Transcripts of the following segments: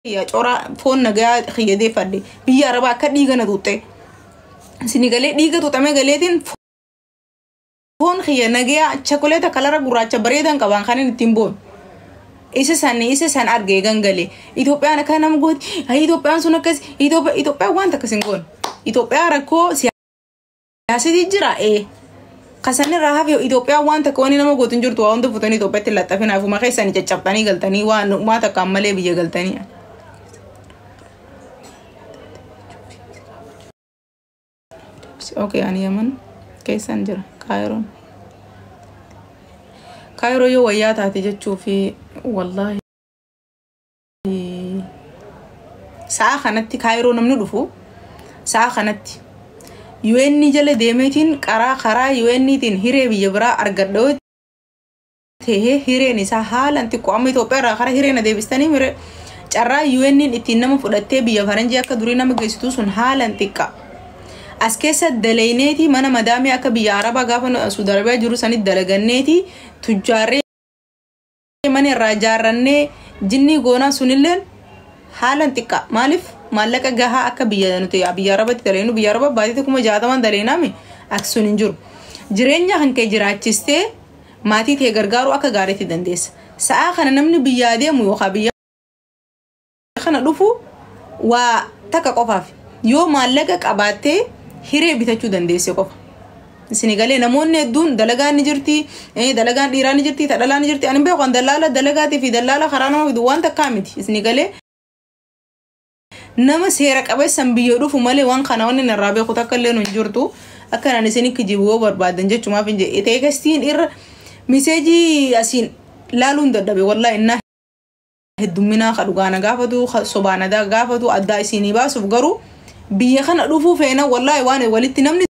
يا جورا فون نجا خيدي فدي بيا ربع كدي جنا دوتة سنغالي دي جتو تامي غليتين فون خيه نجا شوكولاتة كلارا غراچا بريدان كبان خانين تيمبون إيش سان أرجع جنجلي إثيوبيا أنا كان موجود هاي إثيوبيا سونكس إثيوبيا وان تكسينكون إثيوبيا ركو سياسي جرا إيه قصني راها في إثيوبيا وان تكوني نما قوتين جرتوا وان دفتني إثيوبيا تلتا فينا فما خيساني تجابتني قلتني وان ما تكمل بيجي قلتني أوكي يعني يمن كيسان جرا كايرو يو ويات هاتي تشوفي والله ساعة خنتي كايرو نمنو دفو ساعة خنتي يويني جل ديمتين كرا يويني تين هيري بيجبرا أرقدو تيه هيري نسا حال انتي قوامي توبيرا خرا هيري نديبستاني ميري جرا يويني اتين نمو فلاتي بيجفرنجي اكا دوري نمو گيستو سن حال انتي كا اسكيسا دلينيتي مانا مدامي اكا بياربا غافن سوداربا جرو ساني دلغنيتي تجاري من راجارني جني غونا سنلن حال انتي كا مالف مالك غها اكا بياربا تلينو بياربا بادي تكما جادمان دلينا مي اكسون انجر جرينيا هنكي جراچستي ماتي تي غرغارو اكا غاريتي دنديس ساعة خنا نمني بيادي ميوخا بيا خنا دفو و تكا قفاف يو مالك قباتي هيري بيتچو دنديس قف سنغالي نموني دون دلغان نجرتي دلغان ديران نجرتي تدلان نجرتي ان بي قن دلاله دلغاتي في دلاله خرانو دوان تكامتي سنغالي نما سيرك ابي سمبيو دفو مالي وان خناون نرابي خطكلن نجرتو اكن نسني كجيبو بربادن جچما فنجي ايتيكستين اير مسجي اسين لالون ددبي والله انه هدمنا خدغانا غافتو صبانا دا غافتو ادا سيني باسو غرو بي خنا دفو فينا والله وانا ولت نمني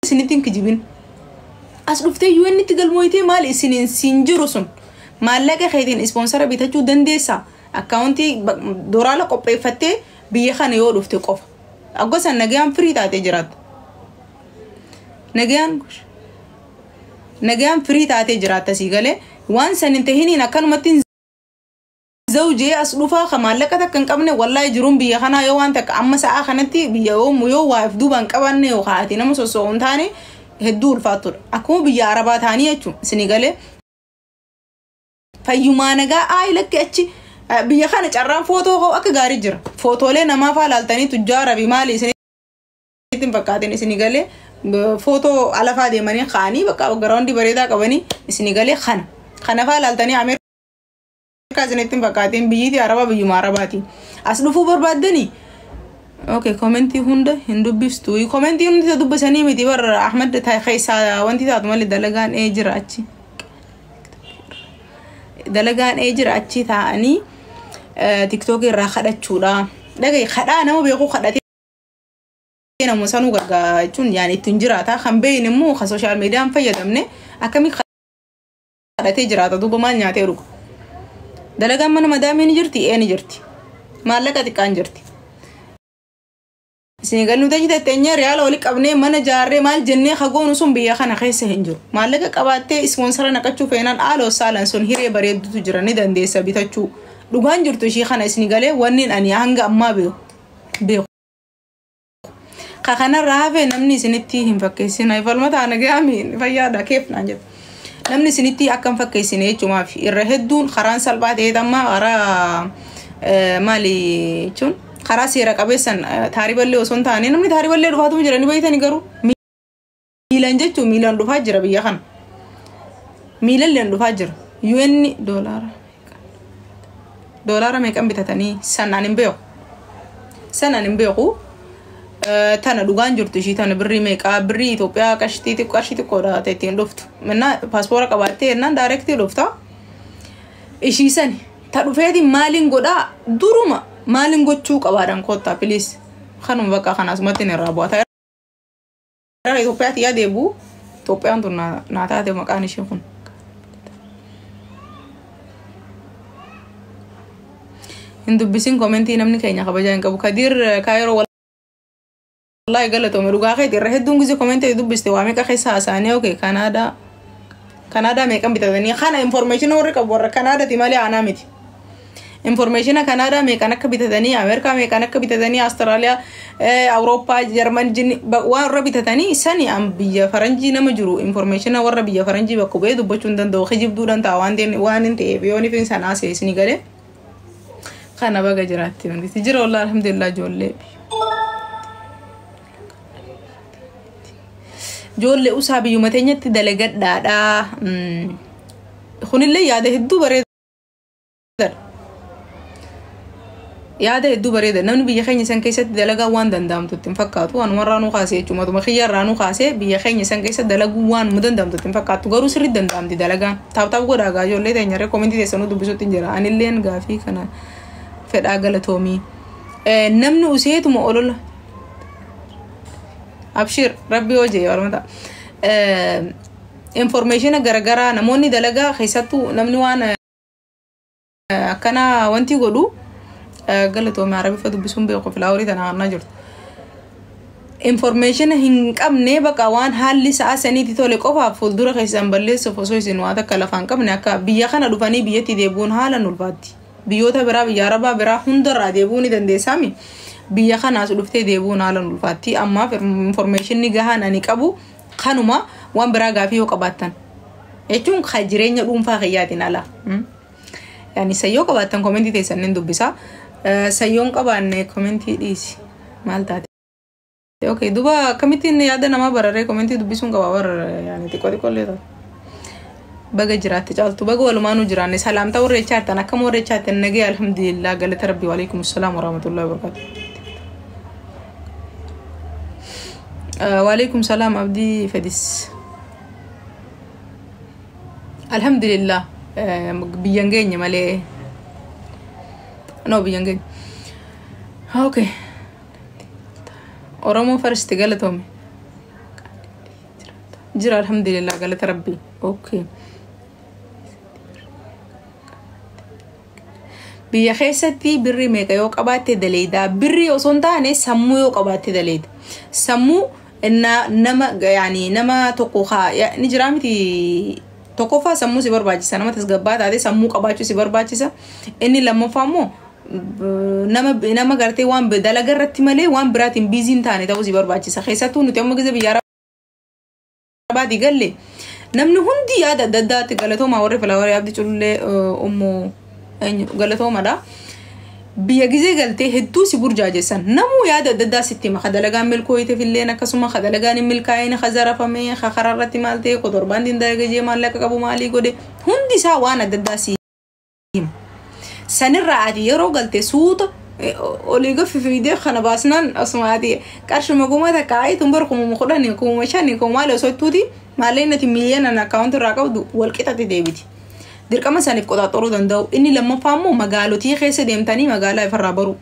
سنتين كجيبين اسلفتي يوني تقلمويتي مال سنين سنجرسون مالك خيدين سبونسر بيتچو دنديسا اكاونتي دورالا قبيفتي بي خنا يو دفتي قف اغوس نغيان فري تاتي جرات نغيان فري تاتي جرات سيغله وان سننتهيني نكن متين زوجي اسلوفا خمالك كن قبنه والله جروم بي خنا يو انت اما ساعه خنتي بي يو واف دوبان قبنه وخاتي نمسو انتاني هدول فاتور اكو بي عربا ثانيهچو سنغله فيمانغا اي لكچ بي خنا چران فوتو خو اك غاري جرا فوتو له نما فالالتني تجار بي مالي سنتين بقاتني سنغله فوتو على فادي مني خاني بقى جراوندي بريدا قبني سنغله خنا فالالتني امير كازنتين بقاتين بيجي عربا بيجي مارباتي اسلوفو بربادني اوكي كومنتي هندو بيستوي كومنتي هندو تدبسني متي ور احمد تاي خيسا وانتي تاتمل دلغان اجراتشي دلغان اجراتشي ثاني تيك توك را خدچودا دغاي خدا نمو بيقو خداتي نمو سانو غغا چون يعني تنجراتا خمبين مو خ سوشال ميديا فيدمني اكمي خداتي جراتا دوبا ما نياتي روك دلغان من مدامي نجرتي نجرتي مالك تكان جرتي سنغال نوتاجي تنيا ريال ولي قبني من جاري مال جني خغون سون بيا خنا خيسه هنجو مالك قباتي سبونسر نقچو فينان آلو سالان سون هيري بريد تجرني دنديسا بيتچو دوغان جرتو شي خنا سنغالي ونين اني هانغا اما بيو خنا رافه نمني سنتي هم فكيسنا يفلمتا نغامي فيادا كيف نانجت نمني سنتي اكن فكيسني جما في الرهدون خران سلبات ايدما ارا مالي چون خراسي رقبسن تاريبلي وسنتاني نمني تاريبلي دفاتو جرني بيتني غرو ميلان جچو ميلان دفاجر بيا خن ميلان لن دفاجر يوين دولار ميكم بتتني سنانين بيو تانا دوغان جرتو شي تانا بري ميكا بري ايثيوبيا كشتي كودا تيتين لفت منا باسبور قباتي نان دايركتي لفتا ايشي سني تدفيدي مالين غودا دوروما مالين غوچو قبادان كوتا بليز خنم بقى خناس متين رابوتا ايثيوبيا تيا ديبو ايثيوبيا انتو ناتا دي مكاني شيخون هندو بيسين كومنتي نمني كينيا خبجان كبو كدير كايرو والله قالتو مروغا خيتي رهدون غزي كومنتي دبستي وامي كخيسا ساني اوكي كندا ميكم بتدني خانا انفورميشن ورك بور كندا تيمالي انامتي information Canada meeqan akka bitatanii America meeqan akka bitatanii Australia Europa German warra bitatanii sani am biyya faranjii nama jiru information warra biyya faranjii bakka bu'ee dubbachuun danda'u xijibduudhaan taawaan waan ta'eef yoon ifin sanaa seesni galee kana baga jiraatti wanti jira wallahi alhamdulillah jolle usaabi yumateenyatti dalagadhaadha kunillee yaada hedduu bareeda namni biyya keenya san keessatti dalagaa waan danda'amtutti hin fakkaatu waan warraanuu kaasee jechuudha matuma khiyyarraanuu kaasee biyya keenya san keessatti dalaguu waan mudanda'amtutti hin fakkaatu garuu sirri danda'amti dalagaan taaptaaf godhaagaa ijoollee teenyarree koomentii teessanuu dubbisuutti hin jira anilleen gaafii kana fedhaa galatoomii namni useetuma olola abshir rabbi hojii warmata information garagara namoonni dalagaa keessattuu namni waan akkana wanti godhu galatoomii arabii fa dubbisuun beeku filaaworii tana arnaa jirtu information hin qabne baqa waan haalli sa'a saniiti tole qofaaf fuuldura keessan balleessuuf osoo isin waan akka lafaan qabne akka biyya kana dhufanii biyyatti deebuun haala nulfaatti biyyoota biraa biyya arabaa biraa hundarraa deebuun ni dandeessami biyya kanaas dhuftee deebuun haala nulfaatti amma information ni gahaan ani qabu kanuma waan biraa gaafii yoo qabaattan jechuun ka jireenya dhuunfaa kiyyaatiin ala yani sayyoo qabaattan koomentii teessaniin dubbisa sayyoon qabaanne koomentii dhiisi maal taate okay duba akkamittiin yaada namaa bararee koomentii dubbisuun qaba barara yani xiqqoo baga jiraatti caaltu baga walumaanuu jiraanne salaamta warra chaatan akkam warra chaatan nagee alhamdulillah galata rabbi wa alaykum assalam wa rahmatullahi wa barakatuh wa alaykum salam abdi fadis alhamdulillah biyan geenye malee no biyan geenye okay oromo first galatoome jira alhamdulillah galata rabbi okay biyya keessatti birri meeqa yoo qabaatte daleeda birri osoo hin taane sammuu yoo qabaatte daleeda sammuu nama yani nama tokko ni jira miti tokko fa sammuu si barbaachisa nama tasgabbaa taate sammuu qabaachuu si barbaachisa inni lammaffaa immoo nama gartee waan dalaga irratti malee waan biraatiin biiziin taane ta'uu si barbaachisa keessattuu nuti amma gize biyya arabaati galle namni hundi yaada adda addaatti galatooma warri filaawarii abdi cullee ummoo galatoomadha biyya gizee galtee hedduu si burjaajessan namu yaada adda addaa sitti hima dalagaan milkooyite filleen akkasuma dalagaan hin milkaa'ine zarafame kararratti maal ta'e qotorbaan dindagajee maallaqa qabu maalii godhe hundi isaa waan adda addaa si hima sanirraa ati yeroo galtee suuta olii gaffi fiidee kana baasnaan asuma ati qarshuma gumata kaa'ee tumbar kumuma kudhanii kumuma shanii kumuma maali osoo ittuuti maallee nati miiliyoonaan akkaawunti irraa qabdu walqixatti deebiti dirqama saniif qoxaaxoruu danda'u inni lammaffaa immoo magaalotii keessa deemtanii magaalaa ifarraa baru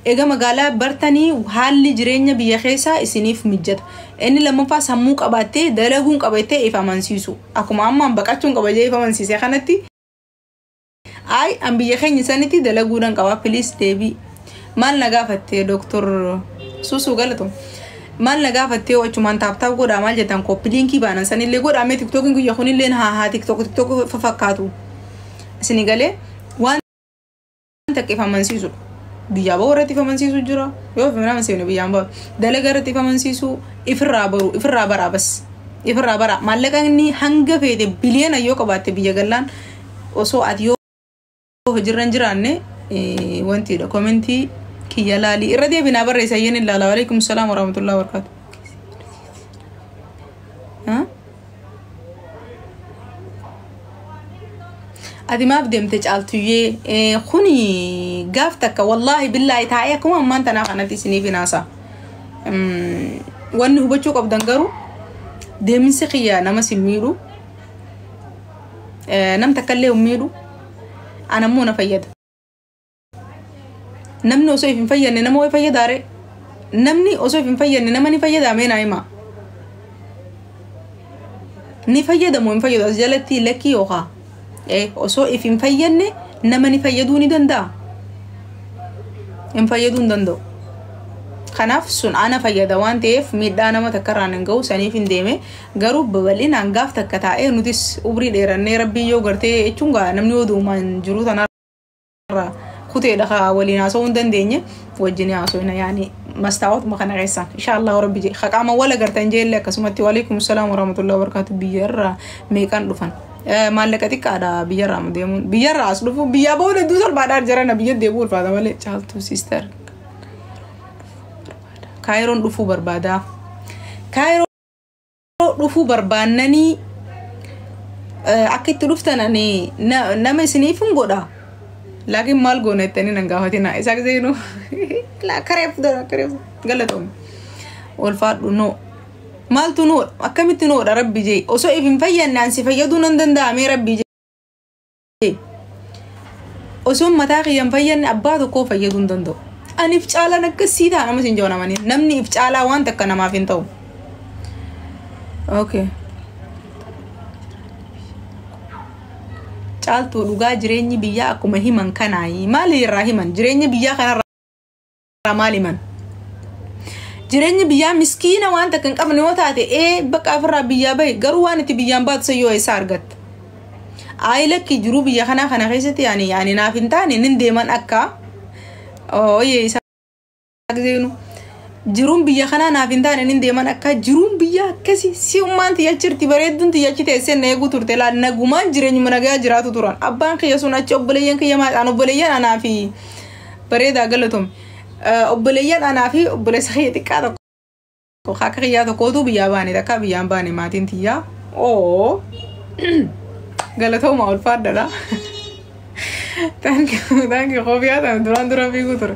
eega magaalaa bartanii haalli jireenya biyya keessaa isiniif mijjata inni lammaffaa sammuu qabaattee dalaguun qabattee if amansiisu akkuma ammaan baqachuun qabajee if amansiisee kanatti ay an biyya keenya sanitti dalaguudhaan qabaa please deebii maal na gaafattee doktor Susu galatoom maal na gaafattee wachumaan taaptaaf godhaa maal jettan koppii liinkii baanan sanillee godhaamee tiktookiin guyyaa kunillee haa tiktook fakkaatu isini galee waan takka if amansiisu biyyaa ba'u irratti if amansiisu jira yoo fi nama seenu biyyaan ba'u dalaga irratti if amansiisu ifirraa baraa bas ifirraa baraa maallaqa inni hanga feete biliyoona yoo qabaatte biyya gallaan osoo ati yoo hojirran jiraanne wantiidha koomentii kiyya laali irra deebinaa barreessa yeen ilaala wa alaykum salaam wa rahmatullahi wa barakatuh adi maaf deemte caaltuyyee kuni gaaf takka wallahi billahi taa'ee akkuma ammaan tanaa kanatti isiniif hinaasa wanni hubachuu qabdan garuu deeminsi kiyya nama simmiidhu nam takkallee ummiidhu anammoo na fayyada namni osoo ifin fayyanne nama way fayyadaare namni osoo ifin fayyanne nama ni fayyadaame naayima ni fayyadamu hin fayyadu as jalatti lakkii yookaa osoo ifin fayyanne nama ni fayyaduu ni danda'a hin fayyaduu hin danda'u kanaaf sun ana fayyada waan ta'eef miidhaa nama takkarraan hin ga'u saniif hin deeme garuu babal'inaan gaaf takka taa'ee nutis umrii dheerannee rabbii yoo gartee jechuun gaa namni oduumaan jiruu tanarraa كتير دخا ولينا سون دنديني وجني عصونا يعني مستعود ما كان غيسان إن شاء الله ربي جي خك عم ولا قرتين جيل لك سمعتي وعليكم السلام ورحمة الله وبركاته بيجر ميكان رفن مالكتك على بيجر مديمون بيجر أصله بيجر بقول دوسر بعد جرنا بيجر ديبور فهذا ولا شالتو سيستر كايرون رفو بربادا كايرون رفو بربانني أكيد رفتناني نما سنيفون قدا لكن مال قونة تاني نعاهتنا إساق زينو لا كريف ده كريف قالتهم والفرد نو مال تنو أكمل تنو ربي جي أسوء في مفيا نانسي فيدون ندن دامي ربي جي أسوء متاقي ينفيا أبادو كو فيدون دندو أنا إفجالا نكسيدا أنا مسين جونا ماني نمني إفجالا وان تكنا ما فينتو أوكي caaltuu dhugaa jireenyi biyyaa akkuma himan kanaayi maali irraa himan jireenyi biyyaa kanarraa maali himan jireenyi biyyaa miskiina waan takkan qabne yoo taate bakka afirraa biyyaa bahe garuu waan itti biyyaan baatu sayyoo isaa argatta aayilakki jiruu biyya kana keessatti yaani naaf hin taane nin deeman akka ooyee isaa zeenu jiruun biyya kana naaf hin taane nin deeman akka jiruun biyya akkasi si ummaan tiyyachirti bareedduun tiyyachi teessee na eeguu turte laa nagumaan jireenyuma nagaa jiraatu turan abbaan kiyya sun achi obboleeyyan kiyya maadhaan obboleeyyan anaa fi bareedaa galatoom obboleeyyan anaa fi obboleessa kiyya xiqqaa tokko akka kiyyaa tokkootu biyyaa baane takka biyyaan baane maatiin tiyyaa galatooma ulfaadhadha taanki qoofiyaa tan duraan fiiguu ture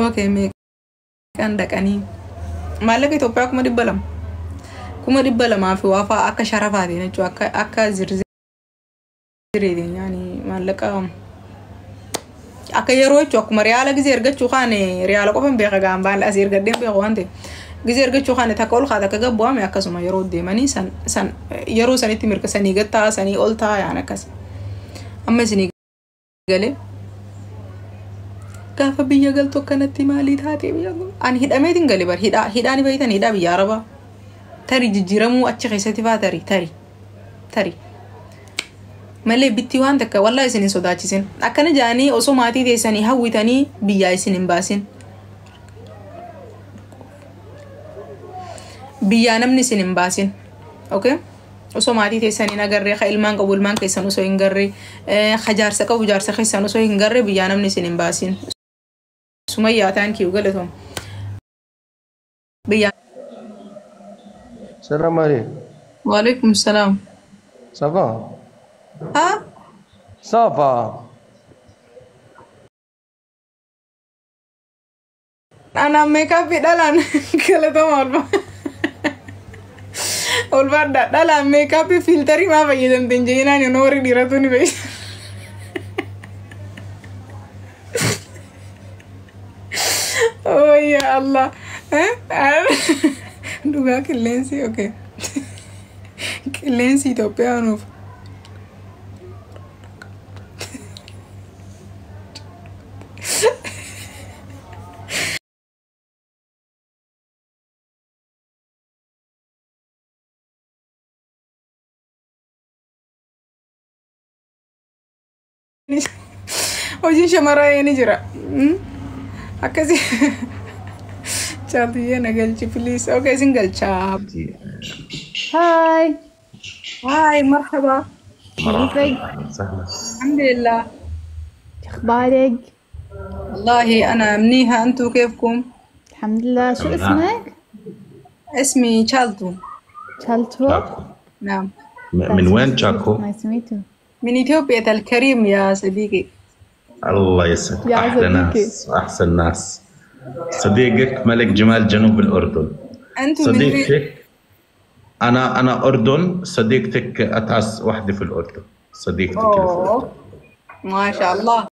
okay kan dhaqanii maallaqa Itoophiyaa kuma dhibba lamaa fi waafaa akka sharafaatiin jechuudha akka zirzireetiin yaani maallaqa akka yeroo jechuudha akkuma riyaala gizee ergachuu kaane riyaala qofa hin beeka gaambaan asii ergadheen beeku waan ta'eef gizee ergachuu kaane takka ol kaata akka gabbu'ame akkasuma yeroo deemanii san yeroo sanitti mirga sanii gattaa sanii ol ta'a yaan akkas amma isinii galee gaafa biyya galtu akkanatti maalii taatee biyya ani hidhameetiin galee bar hidhaani bayitan hidhaa biyya arabaa tarii jijjiiramuu achi keessatti faa tarii malee bitti waan takka wallaa isin hin sodaachisin akkana jaanii osoo maatii teessanii hawwitanii biyyaa isin hin baasin biyyaa namni isin hin baasin okay osoo maatii teessanii nagarree ka ilmaan qabu ilmaan keessan osoo hin garree jaarsa qabu jaarsa keessan osoo hin garree biyyaa namni isin hin baasin Sumayya thank you galatoom biyya Salam alaikum. Wa alaikum salam. Ça va? Ah? Ça va. Ana makeup dalan galatoom olba dalan makeup filter ma fayyadamten jeenaan yoo warri dhiiratu ni beey oh ya Allah duga qilleensi okay qilleensi Itoophiyaanuuf Hoji shamara ini jira. Akasi. Chadiye nagalchi please. Okay, single chap. هاي Hi, مرحبا. كيفك؟ الحمد لله. اخبارك؟ والله أنا منيحة أنتو كيفكم؟ الحمد لله. شو اسمك؟ اسمي تشالتو. شالتو؟ شاكو. نعم. من وين شاكو؟ نايس تو ميت يو. من إثيوبيا الكريم يا صديقي. الله يسعدك يا أحلى صديقي. ناس وأحسن ناس. صديقك ملك جمال جنوب الأردن. أنتو من صديقتك أنا أردن، صديقتك أتعس وحدة في الأردن. صديقتك اللي في الأردن. أوه ما شاء الله.